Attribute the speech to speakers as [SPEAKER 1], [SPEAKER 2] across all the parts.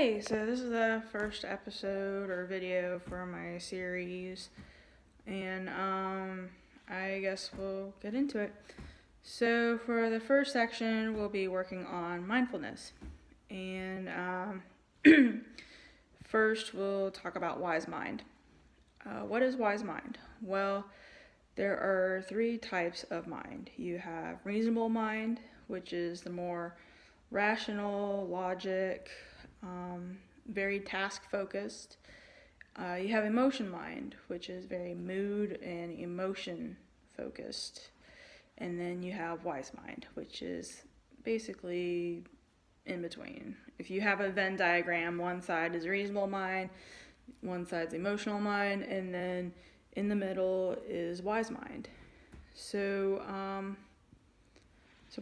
[SPEAKER 1] Hey, so this is the first episode or video for my series, and I guess we'll get into it. So for the first section, we'll be working on mindfulness, and first we'll talk about wise mind. What is wise mind? Well, there are three types of mind. You have reasonable mind, which is the more rational, logic, very task focused. You have emotion mind, which is very mood and emotion focused. And then you have wise mind, which is basically in between. If you have a Venn diagram, one side is reasonable mind, one side's emotional mind, and then in the middle is wise mind. So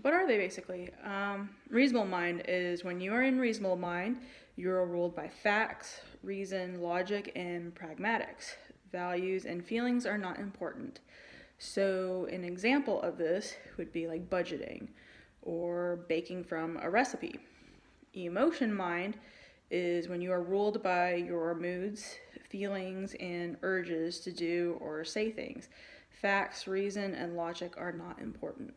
[SPEAKER 1] what are they basically? Reasonable mind is when you are in reasonable mind, you are ruled by facts, reason, logic, and pragmatics. Values and feelings are not important. So an example of this would be like budgeting or baking from a recipe. Emotion mind is when you are ruled by your moods, feelings, and urges to do or say things. Facts, reason, and logic are not important.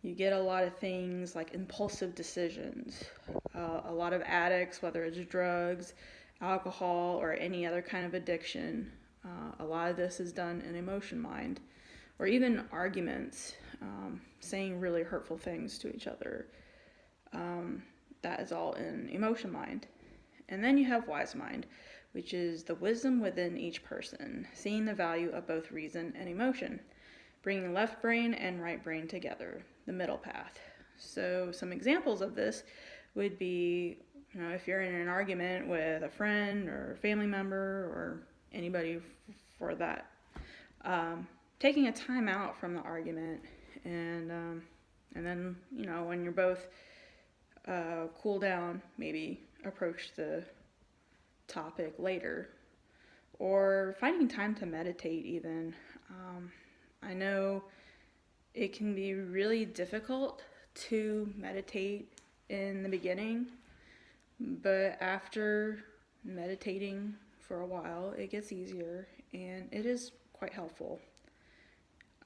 [SPEAKER 1] You get a lot of things like impulsive decisions. A lot of addicts, whether it's drugs, alcohol, or any other kind of addiction, a lot of this is done in emotion mind. Or even arguments, saying really hurtful things to each other. That is all in emotion mind. And then you have wise mind, which is the wisdom within each person, seeing the value of both reason and emotion, bringing left brain and right brain together, the middle path. So some examples of this would be, if you're in an argument with a friend or family member or anybody for that, taking a time out from the argument and then, when you're both cool down, maybe approach the topic later, or finding time to meditate even. I know it can be really difficult to meditate in the beginning, but after meditating for a while, it gets easier and it is quite helpful.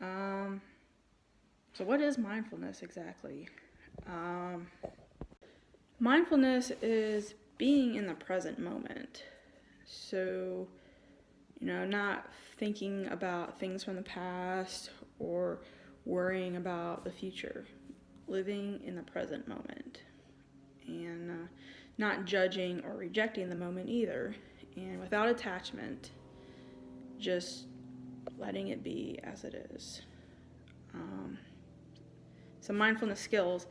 [SPEAKER 1] So what is mindfulness exactly? Mindfulness is being in the present moment. So, not thinking about things from the past or worrying about the future. Living in the present moment. And not judging or rejecting the moment either. And without attachment, just letting it be as it is. Some mindfulness skills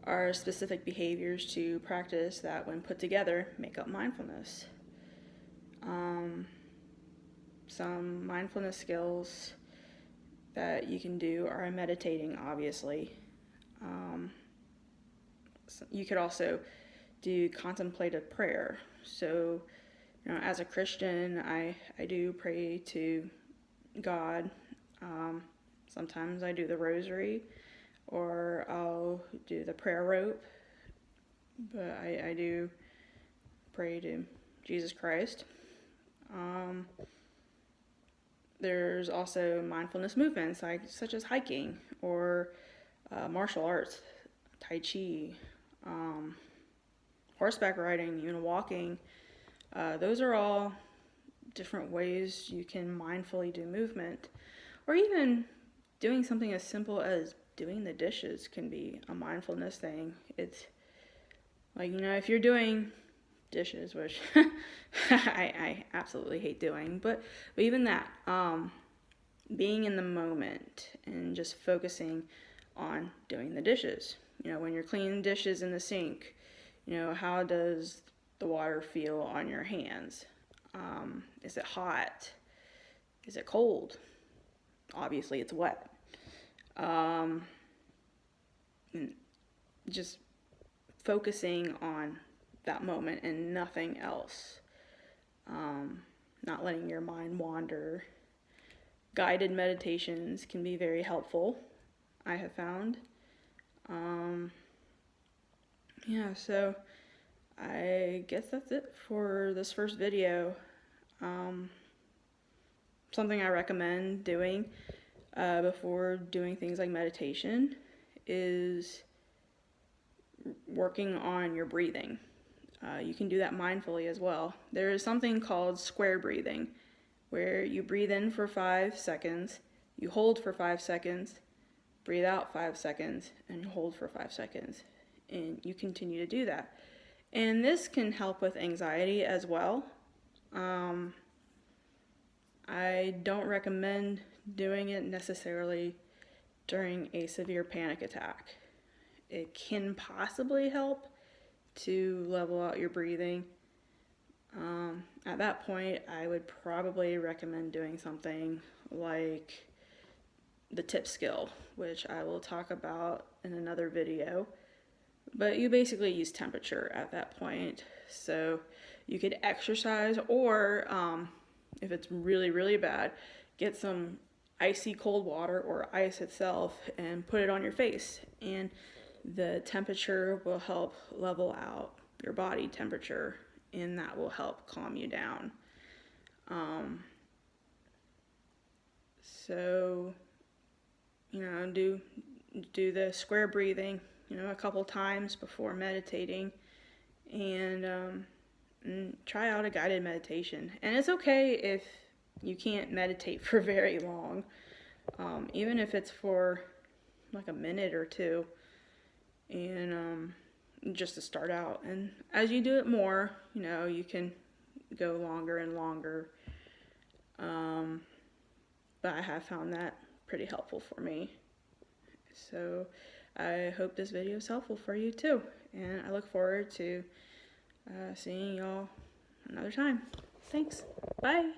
[SPEAKER 1] are specific behaviors to practice that, when put together, make up mindfulness. Some mindfulness skills that you can do are meditating, obviously. You could also do contemplative prayer. So, as a Christian, I do pray to God. Sometimes I do the rosary, or I'll do the prayer rope, but I do pray to Jesus Christ. There's also mindfulness movements such as hiking or martial arts, Tai Chi, horseback riding, even walking. Those are all different ways you can mindfully do movement, or even doing something as simple as doing the dishes can be a mindfulness thing. It's like, if you're doing dishes, which I absolutely hate doing, but even that, being in the moment and just focusing on doing the dishes. When you're cleaning dishes in the sink, how does the water feel on your hands? Is it hot? Is it cold? Obviously it's wet. And just focusing on that moment and nothing else. Not letting your mind wander. Guided meditations can be very helpful, I have found. So I guess that's it for this first video. Something I recommend doing before doing things like meditation is working on your breathing. You can do that mindfully as well. There is something called square breathing, where you breathe in for 5 seconds, you hold for 5 seconds, breathe out 5 seconds, and hold for 5 seconds. And you continue to do that. And this can help with anxiety as well. I don't recommend doing it necessarily during a severe panic attack. It can possibly help to level out your breathing. At that point, I would probably recommend doing something like the tip skill, which I will talk about in another video. But you basically use temperature at that point. So you could exercise, or if it's really, really bad, get some icy cold water or ice itself and put it on your face. And the temperature will help level out your body temperature, and that will help calm you down. So, do the square breathing, a couple times before meditating, and try out a guided meditation. And it's okay if you can't meditate for very long, even if it's for like a minute or two, and just to start out. And as you do it more, you can go longer and longer. But I have found that pretty helpful for me. So I hope this video is helpful for you too. And I look forward to seeing y'all another time. Thanks. Bye.